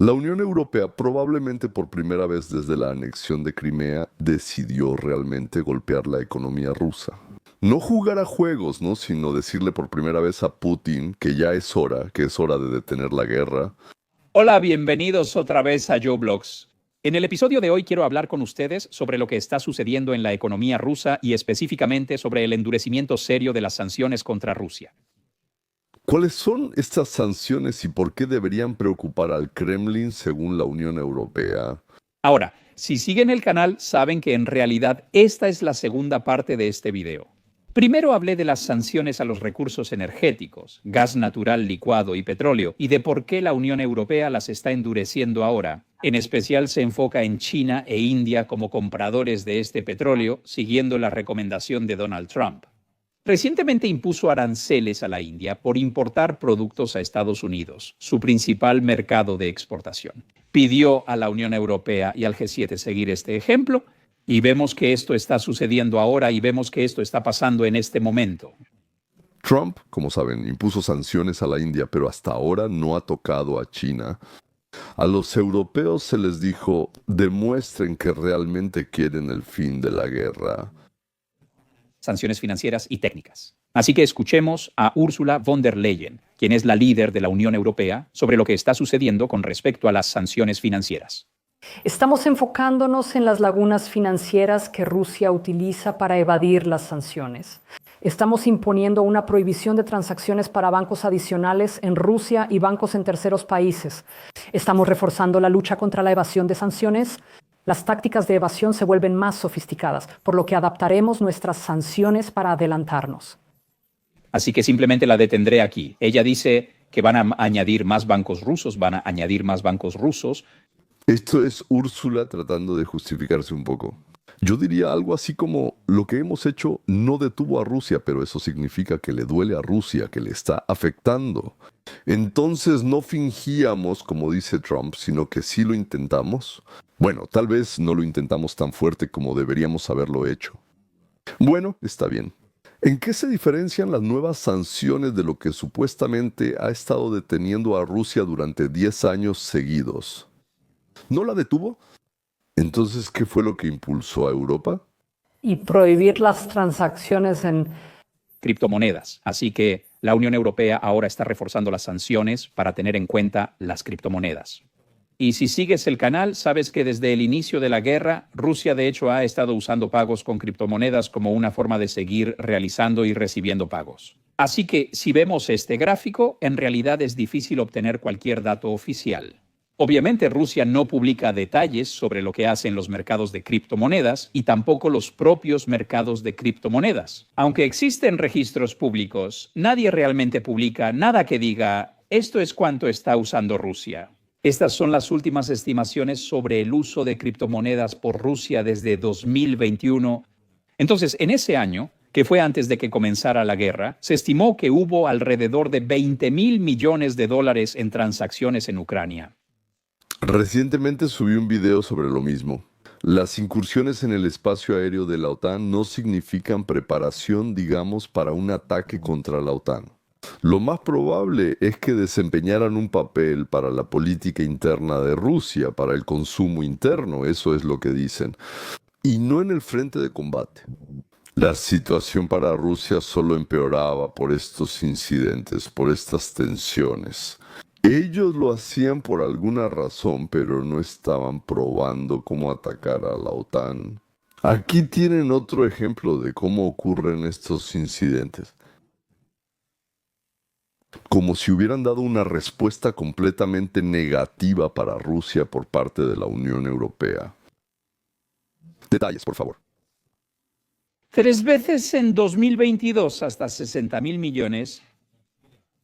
La Unión Europea, probablemente por primera vez desde la anexión de Crimea, decidió realmente golpear la economía rusa. No jugar a juegos, ¿no? Sino decirle por primera vez a Putin que ya es hora, que es hora de detener la guerra. Hola, bienvenidos otra vez a Joe Blogs. En el episodio de hoy quiero hablar con ustedes sobre lo que está sucediendo en la economía rusa y específicamente sobre el endurecimiento serio de las sanciones contra Rusia. ¿Cuáles son estas sanciones y por qué deberían preocupar al Kremlin según la Unión Europea? Ahora, si siguen el canal, saben que en realidad esta es la segunda parte de este video. Primero hablé de las sanciones a los recursos energéticos, gas natural licuado y petróleo, y de por qué la Unión Europea las está endureciendo ahora. En especial se enfoca en China e India como compradores de este petróleo, siguiendo la recomendación de Donald Trump. Recientemente impuso aranceles a la India por importar productos a Estados Unidos, su principal mercado de exportación. Pidió a la Unión Europea y al G7 seguir este ejemplo, y vemos que esto está sucediendo ahora y vemos que esto está pasando en este momento. Trump, como saben, impuso sanciones a la India, pero hasta ahora no ha tocado a China. A los europeos se les dijo, demuestren que realmente quieren el fin de la guerra. Sanciones financieras y técnicas. Así que escuchemos a Ursula von der Leyen, quien es la líder de la Unión Europea, sobre lo que está sucediendo con respecto a las sanciones financieras. Estamos enfocándonos en las lagunas financieras que Rusia utiliza para evadir las sanciones. Estamos imponiendo una prohibición de transacciones para bancos adicionales en Rusia y bancos en terceros países. Estamos reforzando la lucha contra la evasión de sanciones. Las tácticas de evasión se vuelven más sofisticadas, por lo que adaptaremos nuestras sanciones para adelantarnos. Así que simplemente la detendré aquí. Ella dice que van a añadir más bancos rusos, Esto es Úrsula tratando de justificarse un poco. Yo diría algo así como, lo que hemos hecho no detuvo a Rusia, pero eso significa que le duele a Rusia, que le está afectando. Entonces no fingíamos, como dice Trump, sino que sí lo intentamos. Bueno, tal vez no lo intentamos tan fuerte como deberíamos haberlo hecho. Bueno, está bien. ¿En qué se diferencian las nuevas sanciones de lo que supuestamente ha estado deteniendo a Rusia durante 10 años seguidos? ¿No la detuvo? Entonces, ¿qué fue lo que impulsó a Europa? Y prohibir las transacciones en criptomonedas. Así que la Unión Europea ahora está reforzando las sanciones para tener en cuenta las criptomonedas. Y si sigues el canal, sabes que desde el inicio de la guerra, Rusia de hecho ha estado usando pagos con criptomonedas como una forma de seguir realizando y recibiendo pagos. Así que si vemos este gráfico, en realidad es difícil obtener cualquier dato oficial. Obviamente Rusia no publica detalles sobre lo que hacen los mercados de criptomonedas y tampoco los propios mercados de criptomonedas. Aunque existen registros públicos, nadie realmente publica nada que diga, esto es cuánto está usando Rusia. Estas son las últimas estimaciones sobre el uso de criptomonedas por Rusia desde 2021. Entonces, en ese año, que fue antes de que comenzara la guerra, se estimó que hubo alrededor de $20,000 millones en transacciones en Ucrania. Recientemente subí un video sobre lo mismo. Las incursiones en el espacio aéreo de la OTAN no significan preparación, digamos, para un ataque contra la OTAN. Lo más probable es que desempeñaran un papel para la política interna de Rusia, para el consumo interno, eso es lo que dicen, y no en el frente de combate. La situación para Rusia solo empeoraba por estos incidentes, por estas tensiones. Ellos lo hacían por alguna razón, pero no estaban probando cómo atacar a la OTAN. Aquí tienen otro ejemplo de cómo ocurren estos incidentes. Como si hubieran dado una respuesta completamente negativa para Rusia por parte de la Unión Europea. Detalles, por favor. 3 veces en 2022 hasta $60,000 millones.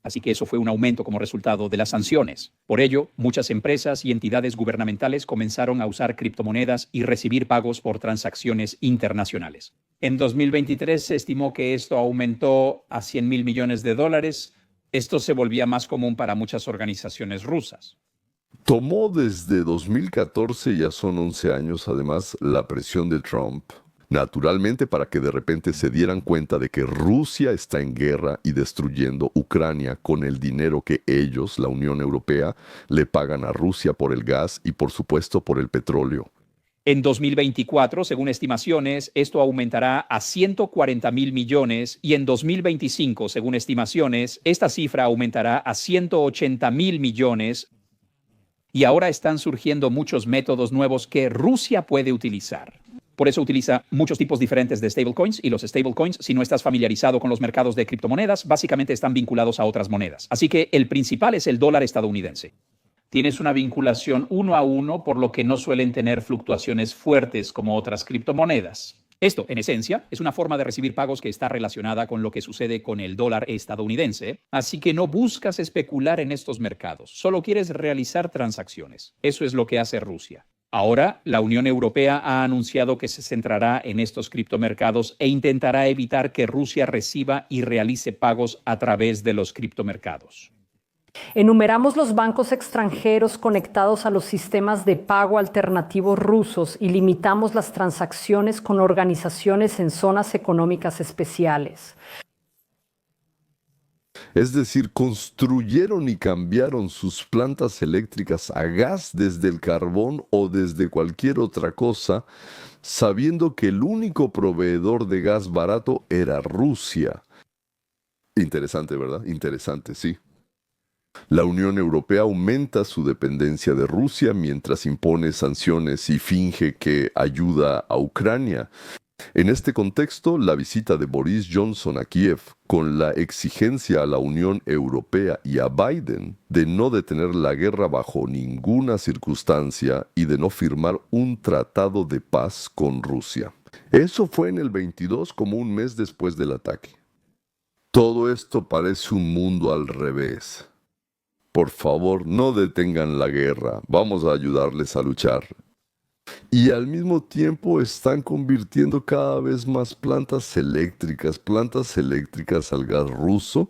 Así que eso fue un aumento como resultado de las sanciones. Por ello, muchas empresas y entidades gubernamentales comenzaron a usar criptomonedas y recibir pagos por transacciones internacionales. En 2023 se estimó que esto aumentó a $100,000 millones. Esto se volvía más común para muchas organizaciones rusas. Tomó desde 2014, ya son 11 años, además, la presión de Trump. Naturalmente, para que de repente se dieran cuenta de que Rusia está en guerra y destruyendo Ucrania con el dinero que ellos, la Unión Europea, le pagan a Rusia por el gas y por supuesto por el petróleo. En 2024, según estimaciones, esto aumentará a 140.000 millones y en 2025, según estimaciones, esta cifra aumentará a 180.000 millones. Y ahora están surgiendo muchos métodos nuevos que Rusia puede utilizar. Por eso utiliza muchos tipos diferentes de stablecoins, y los stablecoins, si no estás familiarizado con los mercados de criptomonedas, básicamente están vinculados a otras monedas. Así que el principal es el dólar estadounidense. Tienes una vinculación 1 a 1, por lo que no suelen tener fluctuaciones fuertes como otras criptomonedas. Esto, en esencia, es una forma de recibir pagos que está relacionada con lo que sucede con el dólar estadounidense, así que no buscas especular en estos mercados, solo quieres realizar transacciones. Eso es lo que hace Rusia. Ahora, la Unión Europea ha anunciado que se centrará en estos criptomercados e intentará evitar que Rusia reciba y realice pagos a través de los criptomercados. Enumeramos los bancos extranjeros conectados a los sistemas de pago alternativos rusos y limitamos las transacciones con organizaciones en zonas económicas especiales. Es decir, construyeron y cambiaron sus plantas eléctricas a gas desde el carbón o desde cualquier otra cosa, sabiendo que el único proveedor de gas barato era Rusia. Interesante, ¿verdad? Interesante, sí. La Unión Europea aumenta su dependencia de Rusia mientras impone sanciones y finge que ayuda a Ucrania. En este contexto, la visita de Boris Johnson a Kiev, con la exigencia a la Unión Europea y a Biden de no detener la guerra bajo ninguna circunstancia y de no firmar un tratado de paz con Rusia. Eso fue en el 22, como un mes después del ataque. Todo esto parece un mundo al revés. Por favor, no detengan la guerra, vamos a ayudarles a luchar. Y al mismo tiempo están convirtiendo cada vez más plantas eléctricas al gas ruso.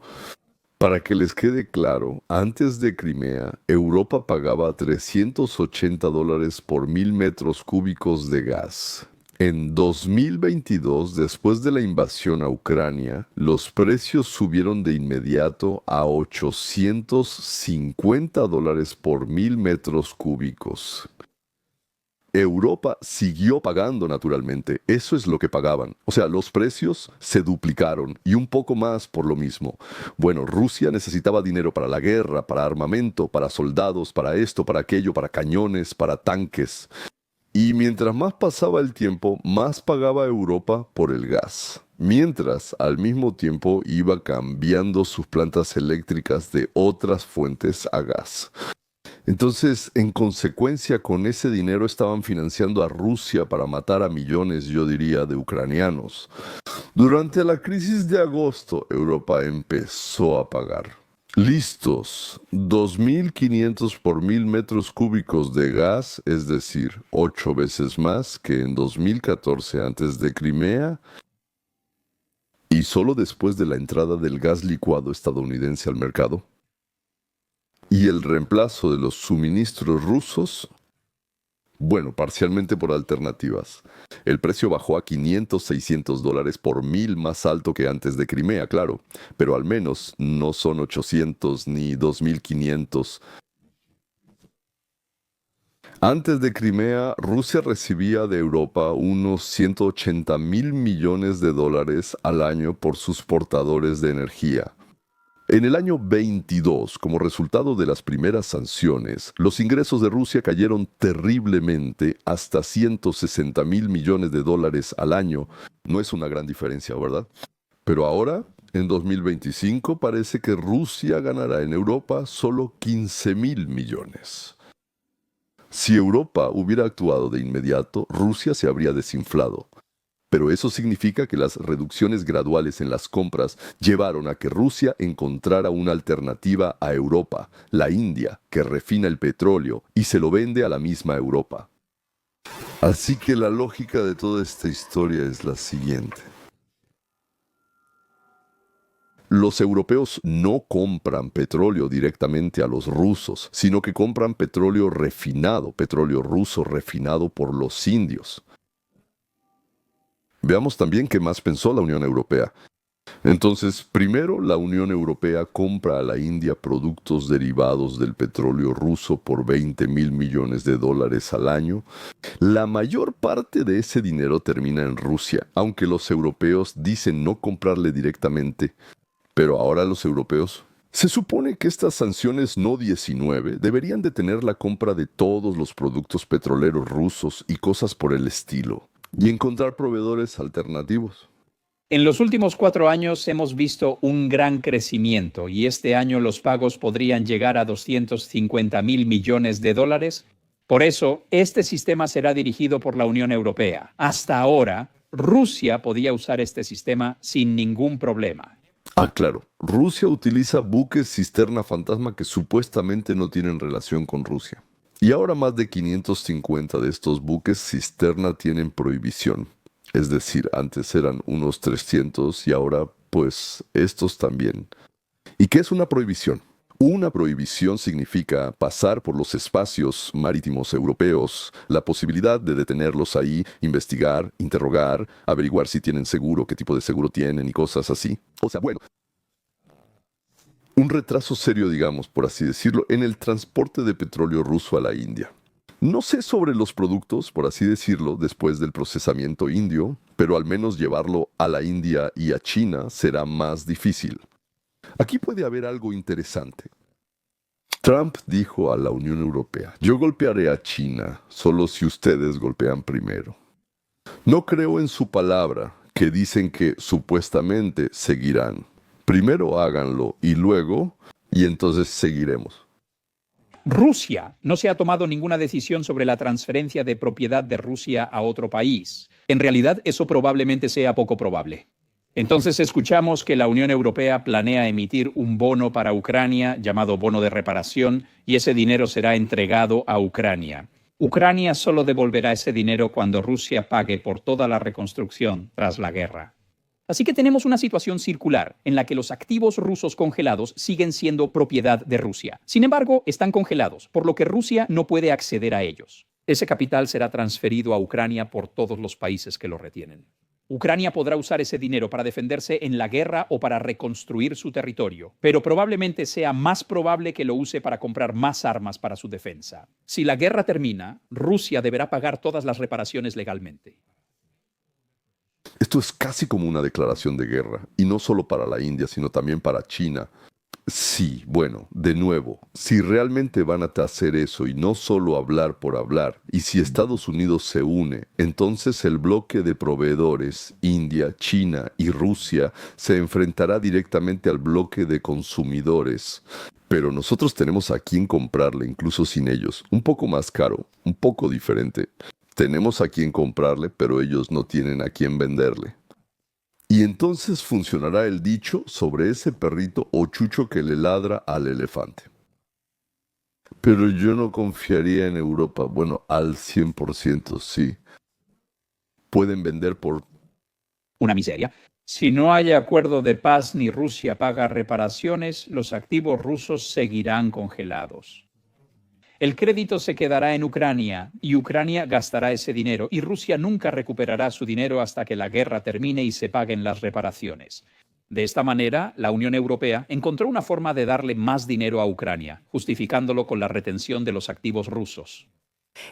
Para que les quede claro, antes de Crimea, Europa pagaba $380 por 1,000 metros cúbicos de gas. En 2022, después de la invasión a Ucrania, los precios subieron de inmediato a $850 por 1,000 metros cúbicos. Europa siguió pagando naturalmente, eso es lo que pagaban. O sea, los precios se duplicaron y un poco más por lo mismo. Bueno, Rusia necesitaba dinero para la guerra, para armamento, para soldados, para esto, para aquello, para cañones, para tanques. Y mientras más pasaba el tiempo, más pagaba Europa por el gas. Mientras, al mismo tiempo, iba cambiando sus plantas eléctricas de otras fuentes a gas. Entonces, en consecuencia, con ese dinero estaban financiando a Rusia para matar a millones, yo diría, de ucranianos. Durante la crisis de agosto, Europa empezó a pagar. Listos, 2.500 por 1,000 metros cúbicos de gas, es decir, 8 veces más que en 2014 antes de Crimea, y solo después de la entrada del gas licuado estadounidense al mercado, y el reemplazo de los suministros rusos, bueno, parcialmente por alternativas. El precio bajó a $500-600 por 1,000, más alto que antes de Crimea, claro, pero al menos no son 800 ni 2.500. Antes de Crimea, Rusia recibía de Europa unos 180.000 millones de dólares al año por sus portadores de energía. En el año 22, como resultado de las primeras sanciones, los ingresos de Rusia cayeron terriblemente hasta 160.000 millones de dólares al año. No es una gran diferencia, ¿verdad? Pero ahora, en 2025, parece que Rusia ganará en Europa solo 15.000 millones. Si Europa hubiera actuado de inmediato, Rusia se habría desinflado. Pero eso significa que las reducciones graduales en las compras llevaron a que Rusia encontrara una alternativa a Europa, la India, que refina el petróleo y se lo vende a la misma Europa. Así que la lógica de toda esta historia es la siguiente. Los europeos no compran petróleo directamente a los rusos, sino que compran petróleo refinado, petróleo ruso refinado por los indios. Veamos también qué más pensó la Unión Europea. Entonces, primero, la Unión Europea compra a la India productos derivados del petróleo ruso por 20.000 millones de dólares al año. La mayor parte de ese dinero termina en Rusia, aunque los europeos dicen no comprarle directamente. Pero ahora los europeos... Se supone que estas sanciones no 19 deberían detener la compra de todos los productos petroleros rusos y cosas por el estilo, y encontrar proveedores alternativos. En los últimos 4 años hemos visto un gran crecimiento y este año los pagos podrían llegar a 250.000 millones de dólares. Por eso, este sistema será dirigido por la Unión Europea. Hasta ahora, Rusia podía usar este sistema sin ningún problema. Ah, claro, Rusia utiliza buques cisterna fantasma que supuestamente no tienen relación con Rusia. Y ahora más de 550 de estos buques cisterna tienen prohibición. Es decir, antes eran unos 300 y ahora, pues, estos también. ¿Y qué es una prohibición? Una prohibición significa pasar por los espacios marítimos europeos, la posibilidad de detenerlos ahí, investigar, interrogar, averiguar si tienen seguro, qué tipo de seguro tienen y cosas así. O sea, bueno, un retraso serio, digamos, por así decirlo, en el transporte de petróleo ruso a la India. No sé sobre los productos, por así decirlo, después del procesamiento indio, pero al menos llevarlo a la India y a China será más difícil. Aquí puede haber algo interesante. Trump dijo a la Unión Europea, yo golpearé a China solo si ustedes golpean primero. No creo en su palabra, que dicen que supuestamente seguirán. Primero háganlo y luego, y entonces seguiremos. Rusia no se ha tomado ninguna decisión sobre la transferencia de propiedad de Rusia a otro país. En realidad, eso probablemente sea poco probable. Entonces escuchamos que la Unión Europea planea emitir un bono para Ucrania llamado bono de reparación y ese dinero será entregado a Ucrania. Ucrania solo devolverá ese dinero cuando Rusia pague por toda la reconstrucción tras la guerra. Así que tenemos una situación circular en la que los activos rusos congelados siguen siendo propiedad de Rusia. Sin embargo, están congelados, por lo que Rusia no puede acceder a ellos. Ese capital será transferido a Ucrania por todos los países que lo retienen. Ucrania podrá usar ese dinero para defenderse en la guerra o para reconstruir su territorio, pero probablemente sea más probable que lo use para comprar más armas para su defensa. Si la guerra termina, Rusia deberá pagar todas las reparaciones legalmente. Esto es casi como una declaración de guerra, y no solo para la India, sino también para China. Sí, bueno, de nuevo, si realmente van a hacer eso y no solo hablar por hablar, y si Estados Unidos se une, entonces el bloque de proveedores, India, China y Rusia, se enfrentará directamente al bloque de consumidores. Pero nosotros tenemos a quién comprarle, incluso sin ellos, un poco más caro, un poco diferente. Tenemos a quién comprarle, pero ellos no tienen a quién venderle. Y entonces funcionará el dicho sobre ese perrito o chucho que le ladra al elefante. Pero yo no confiaría en Europa. Bueno, al 100% sí. Pueden vender por... Una miseria. Si no hay acuerdo de paz ni Rusia paga reparaciones, los activos rusos seguirán congelados. El crédito se quedará en Ucrania y Ucrania gastará ese dinero y Rusia nunca recuperará su dinero hasta que la guerra termine y se paguen las reparaciones. De esta manera, la Unión Europea encontró una forma de darle más dinero a Ucrania, justificándolo con la retención de los activos rusos.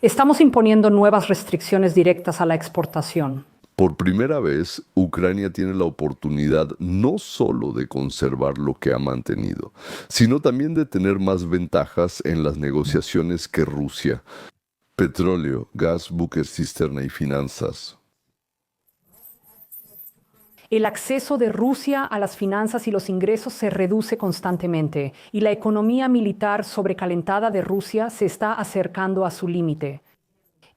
Estamos imponiendo nuevas restricciones directas a la exportación. Por primera vez, Ucrania tiene la oportunidad no solo de conservar lo que ha mantenido, sino también de tener más ventajas en las negociaciones que Rusia. Petróleo, gas, buques cisterna y finanzas. El acceso de Rusia a las finanzas y los ingresos se reduce constantemente y la economía militar sobrecalentada de Rusia se está acercando a su límite.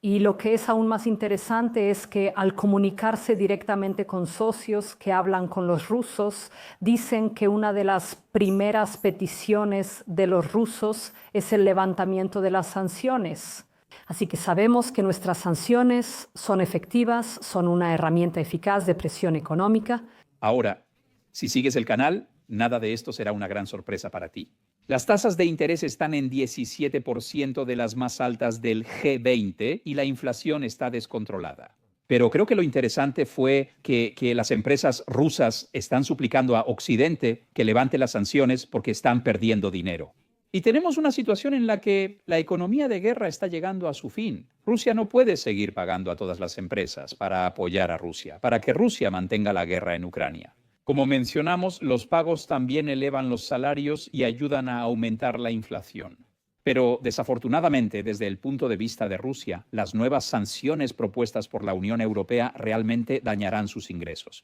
Y lo que es aún más interesante es que al comunicarse directamente con socios que hablan con los rusos, dicen que una de las primeras peticiones de los rusos es el levantamiento de las sanciones. Así que sabemos que nuestras sanciones son efectivas, son una herramienta eficaz de presión económica. Ahora, si sigues el canal, nada de esto será una gran sorpresa para ti. Las tasas de interés están en 17% de las más altas del G20 y la inflación está descontrolada. Pero creo que lo interesante fue que las empresas rusas están suplicando a Occidente que levante las sanciones porque están perdiendo dinero. Y tenemos una situación en la que la economía de guerra está llegando a su fin. Rusia no puede seguir pagando a todas las empresas para apoyar a Rusia, para que Rusia mantenga la guerra en Ucrania. Como mencionamos, los pagos también elevan los salarios y ayudan a aumentar la inflación. Pero desafortunadamente, desde el punto de vista de Rusia, las nuevas sanciones propuestas por la Unión Europea realmente dañarán sus ingresos.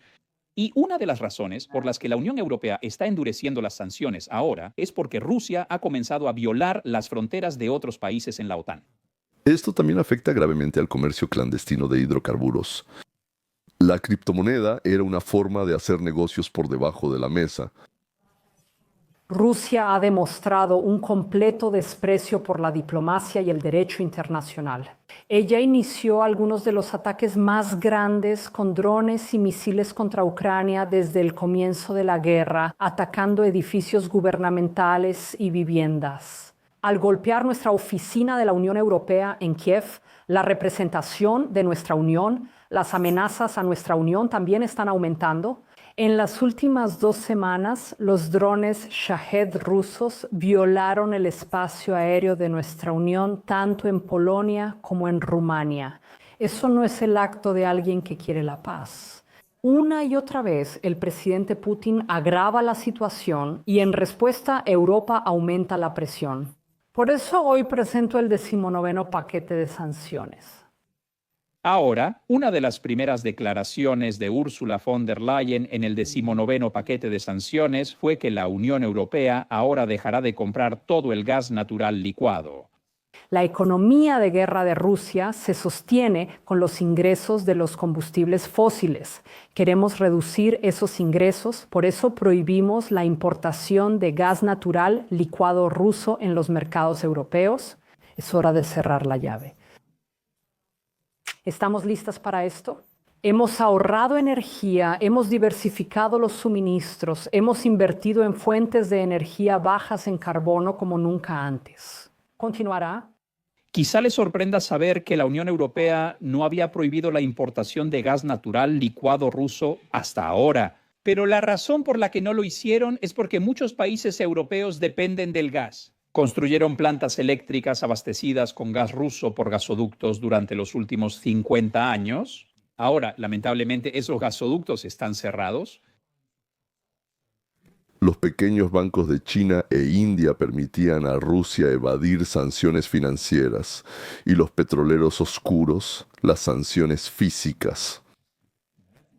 Y una de las razones por las que la Unión Europea está endureciendo las sanciones ahora es porque Rusia ha comenzado a violar las fronteras de otros países en la OTAN. Esto también afecta gravemente al comercio clandestino de hidrocarburos. La criptomoneda era una forma de hacer negocios por debajo de la mesa. Rusia ha demostrado un completo desprecio por la diplomacia y el derecho internacional. Ella inició algunos de los ataques más grandes con drones y misiles contra Ucrania desde el comienzo de la guerra, atacando edificios gubernamentales y viviendas. Al golpear nuestra oficina de la Unión Europea en Kiev, la representación de nuestra Unión, las amenazas a nuestra Unión también están aumentando. En las últimas 2 semanas, los drones Shahed rusos violaron el espacio aéreo de nuestra Unión tanto en Polonia como en Rumania. Eso no es el acto de alguien que quiere la paz. Una y otra vez, el presidente Putin agrava la situación y en respuesta, Europa aumenta la presión. Por eso hoy presento el 19º paquete de sanciones. Ahora, una de las primeras declaraciones de Ursula von der Leyen en el 19º paquete de sanciones fue que la Unión Europea ahora dejará de comprar todo el gas natural licuado. La economía de guerra de Rusia se sostiene con los ingresos de los combustibles fósiles. Queremos reducir esos ingresos, por eso prohibimos la importación de gas natural licuado ruso en los mercados europeos. Es hora de cerrar la llave. ¿Estamos listas para esto? Hemos ahorrado energía, hemos diversificado los suministros, hemos invertido en fuentes de energía bajas en carbono como nunca antes. ¿Continuará? Quizá les sorprenda saber que la Unión Europea no había prohibido la importación de gas natural licuado ruso hasta ahora. Pero la razón por la que no lo hicieron es porque muchos países europeos dependen del gas. Construyeron plantas eléctricas abastecidas con gas ruso por gasoductos durante los últimos 50 años. Ahora, lamentablemente, esos gasoductos están cerrados. Los pequeños bancos de China e India permitían a Rusia evadir sanciones financieras y los petroleros oscuros, las sanciones físicas.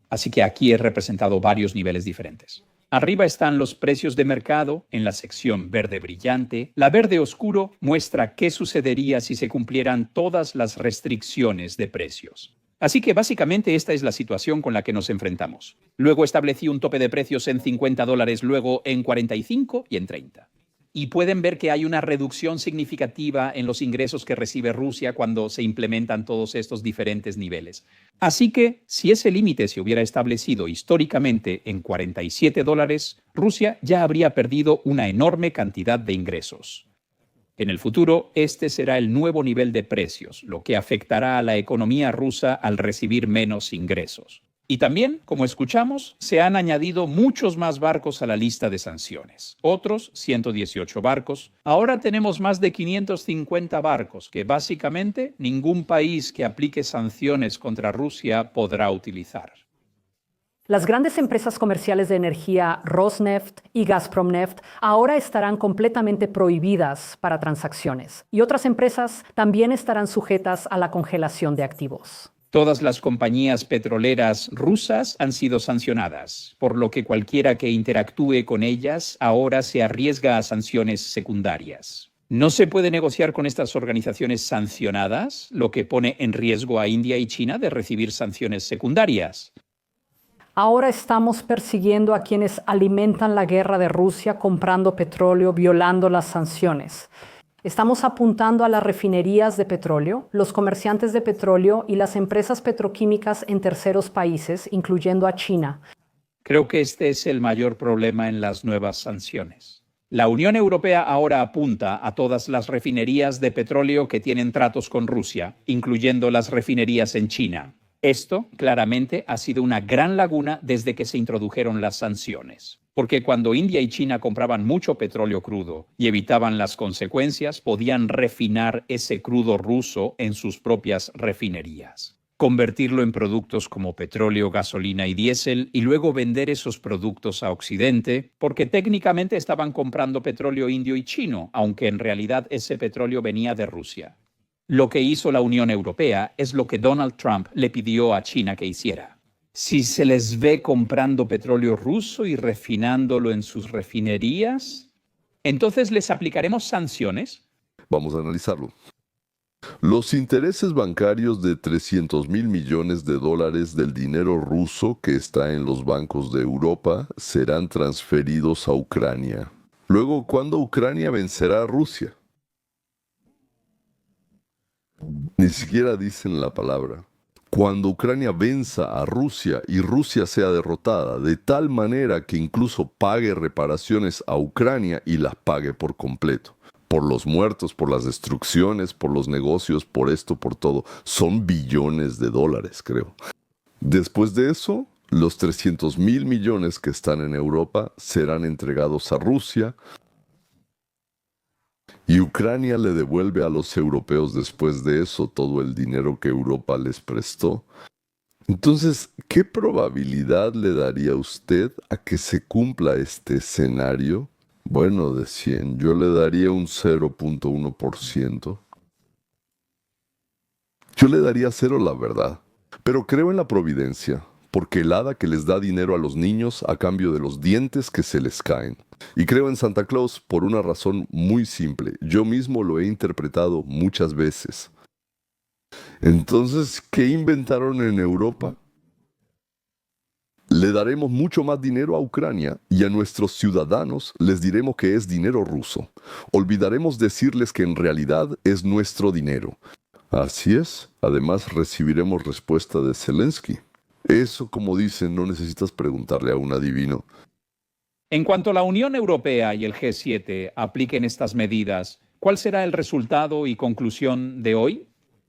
Así que aquí he representado varios niveles diferentes. Arriba están los precios de mercado en la sección verde brillante. La verde oscuro muestra qué sucedería si se cumplieran todas las restricciones de precios. Así que básicamente esta es la situación con la que nos enfrentamos. Luego establecí un tope de precios en $50, luego en 45 y en 30. Y pueden ver que hay una reducción significativa en los ingresos que recibe Rusia cuando se implementan todos estos diferentes niveles. Así que, si ese límite se hubiera establecido históricamente en $47, Rusia ya habría perdido una enorme cantidad de ingresos. En el futuro, este será el nuevo nivel de precios, lo que afectará a la economía rusa al recibir menos ingresos. Y también, como escuchamos, se han añadido muchos más barcos a la lista de sanciones. Otros 118 barcos. Ahora tenemos más de 550 barcos que básicamente ningún país que aplique sanciones contra Rusia podrá utilizar. Las grandes empresas comerciales de energía Rosneft y Gazpromneft ahora estarán completamente prohibidas para transacciones y otras empresas también estarán sujetas a la congelación de activos. Todas las compañías petroleras rusas han sido sancionadas, por lo que cualquiera que interactúe con ellas ahora se arriesga a sanciones secundarias. No se puede negociar con estas organizaciones sancionadas, lo que pone en riesgo a India y China de recibir sanciones secundarias. Ahora estamos persiguiendo a quienes alimentan la guerra de Rusia comprando petróleo, violando las sanciones. Estamos apuntando a las refinerías de petróleo, los comerciantes de petróleo y las empresas petroquímicas en terceros países, incluyendo a China. Creo que este es el mayor problema en las nuevas sanciones. La Unión Europea ahora apunta a todas las refinerías de petróleo que tienen tratos con Rusia, incluyendo las refinerías en China. Esto, claramente, ha sido una gran laguna desde que se introdujeron las sanciones. Porque cuando India y China compraban mucho petróleo crudo y evitaban las consecuencias, podían refinar ese crudo ruso en sus propias refinerías, convertirlo en productos como petróleo, gasolina y diésel y luego vender esos productos a Occidente, porque técnicamente estaban comprando petróleo indio y chino, aunque en realidad ese petróleo venía de Rusia. Lo que hizo la Unión Europea es lo que Donald Trump le pidió a China que hiciera. Si se les ve comprando petróleo ruso y refinándolo en sus refinerías, entonces les aplicaremos sanciones. Vamos a analizarlo. Los intereses bancarios de 300.000 millones de dólares del dinero ruso que está en los bancos de Europa serán transferidos a Ucrania. Luego, ¿cuándo Ucrania vencerá a Rusia? Ni siquiera dicen la palabra. Cuando Ucrania venza a Rusia y Rusia sea derrotada, de tal manera que incluso pague reparaciones a Ucrania y las pague por completo. Por los muertos, por las destrucciones, por los negocios, por esto, por todo. Son billones de dólares, creo. Después de eso, los 300.000 millones que están en Europa serán entregados a Rusia y Ucrania le devuelve a los europeos después de eso todo el dinero que Europa les prestó. Entonces, ¿qué probabilidad le daría usted a que se cumpla este escenario? Bueno, de 100, yo le daría un 0.1%. Yo le daría 0, la verdad. Pero creo en la providencia, porque el hada que les da dinero a los niños a cambio de los dientes que se les caen. Y creo en Santa Claus por una razón muy simple. Yo mismo lo he interpretado muchas veces. Entonces, ¿qué inventaron en Europa? Le daremos mucho más dinero a Ucrania y a nuestros ciudadanos les diremos que es dinero ruso. Olvidaremos decirles que en realidad es nuestro dinero. Así es. Además, recibiremos respuesta de Zelensky. Eso, como dicen, no necesitas preguntarle a un adivino. En cuanto la Unión Europea y el G7 apliquen estas medidas, ¿cuál será el resultado y conclusión de hoy?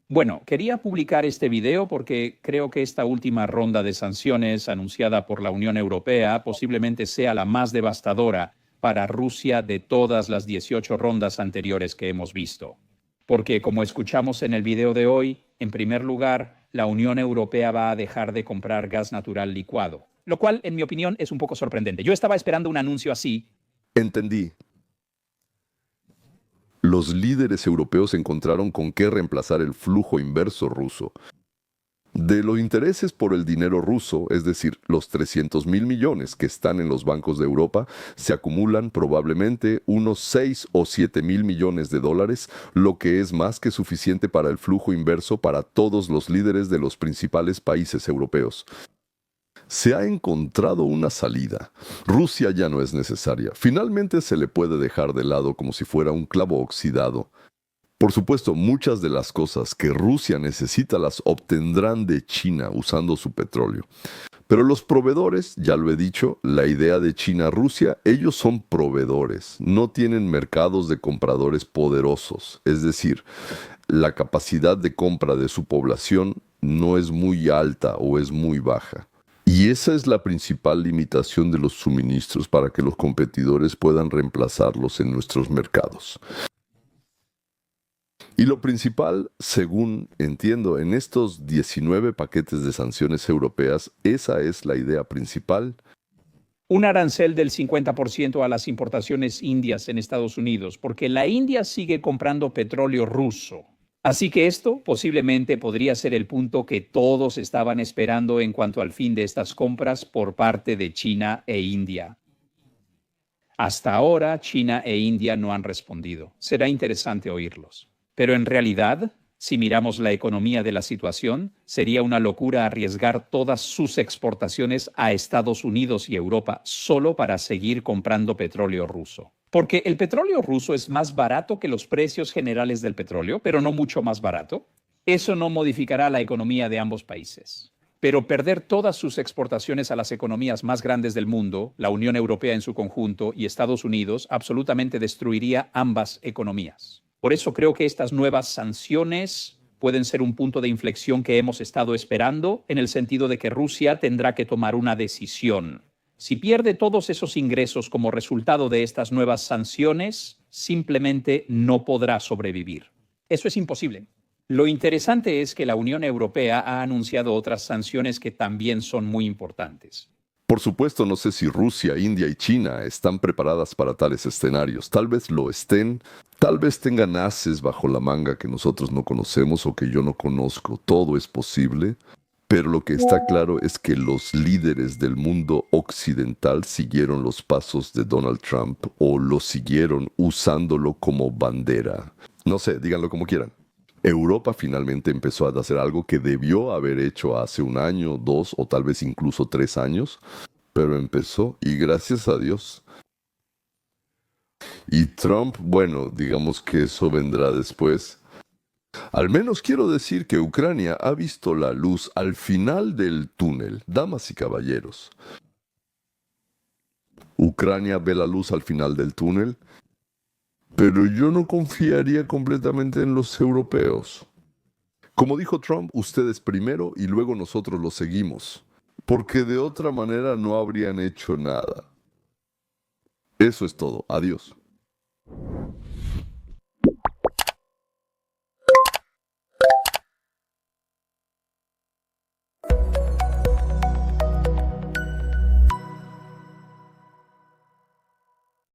Bueno, quería publicar este video porque creo que esta última ronda de sanciones anunciada por la Unión Europea posiblemente sea la más devastadora para Rusia de todas las 18 rondas anteriores que hemos visto. Porque, como escuchamos en el video de hoy, en primer lugar, la Unión Europea va a dejar de comprar gas natural licuado, lo cual, en mi opinión, es un poco sorprendente. Yo estaba esperando un anuncio así. Entendí. Los líderes europeos encontraron con qué reemplazar el flujo inverso ruso. De los intereses por el dinero ruso, es decir, los 300.000 millones que están en los bancos de Europa, se acumulan probablemente unos 6 o 7.000 millones de dólares, lo que es más que suficiente para el flujo inverso para todos los líderes de los principales países europeos. Se ha encontrado una salida. Rusia ya no es necesaria. Finalmente se le puede dejar de lado como si fuera un clavo oxidado. Por supuesto, muchas de las cosas que Rusia necesita las obtendrán de China usando su petróleo. Pero los proveedores, ya lo he dicho, la idea de China-Rusia, ellos son proveedores, no tienen mercados de compradores poderosos. Es decir, la capacidad de compra de su población no es muy alta o es muy baja. Y esa es la principal limitación de los suministros para que los competidores puedan reemplazarlos en nuestros mercados. Y lo principal, según entiendo, en estos 19 paquetes de sanciones europeas, esa es la idea principal. Un arancel del 50% a las importaciones indias en Estados Unidos, porque la India sigue comprando petróleo ruso. Así que esto posiblemente podría ser el punto que todos estaban esperando en cuanto al fin de estas compras por parte de China e India. Hasta ahora, China e India no han respondido. Será interesante oírlos. Pero en realidad, si miramos la economía de la situación, sería una locura arriesgar todas sus exportaciones a Estados Unidos y Europa solo para seguir comprando petróleo ruso. Porque el petróleo ruso es más barato que los precios generales del petróleo, pero no mucho más barato. Eso no modificará la economía de ambos países. Pero perder todas sus exportaciones a las economías más grandes del mundo, la Unión Europea en su conjunto y Estados Unidos, absolutamente destruiría ambas economías. Por eso creo que estas nuevas sanciones pueden ser un punto de inflexión que hemos estado esperando, en el sentido de que Rusia tendrá que tomar una decisión. Si pierde todos esos ingresos como resultado de estas nuevas sanciones, simplemente no podrá sobrevivir. Eso es imposible. Lo interesante es que la Unión Europea ha anunciado otras sanciones que también son muy importantes. Por supuesto, no sé si Rusia, India y China están preparadas para tales escenarios. Tal vez lo estén, tal vez tengan ases bajo la manga que nosotros no conocemos o que yo no conozco. Todo es posible. Pero lo que está claro es que los líderes del mundo occidental siguieron los pasos de Donald Trump o lo siguieron usándolo como bandera. No sé, díganlo como quieran. Europa finalmente empezó a hacer algo que debió haber hecho hace un año, 2 o tal vez incluso 3 años, pero empezó y gracias a Dios. Y Trump, bueno, digamos que eso vendrá después. Al menos quiero decir que Ucrania ha visto la luz al final del túnel, damas y caballeros. Ucrania ve la luz al final del túnel, pero yo no confiaría completamente en los europeos. Como dijo Trump, ustedes primero y luego nosotros los seguimos, porque de otra manera no habrían hecho nada. Eso es todo. Adiós.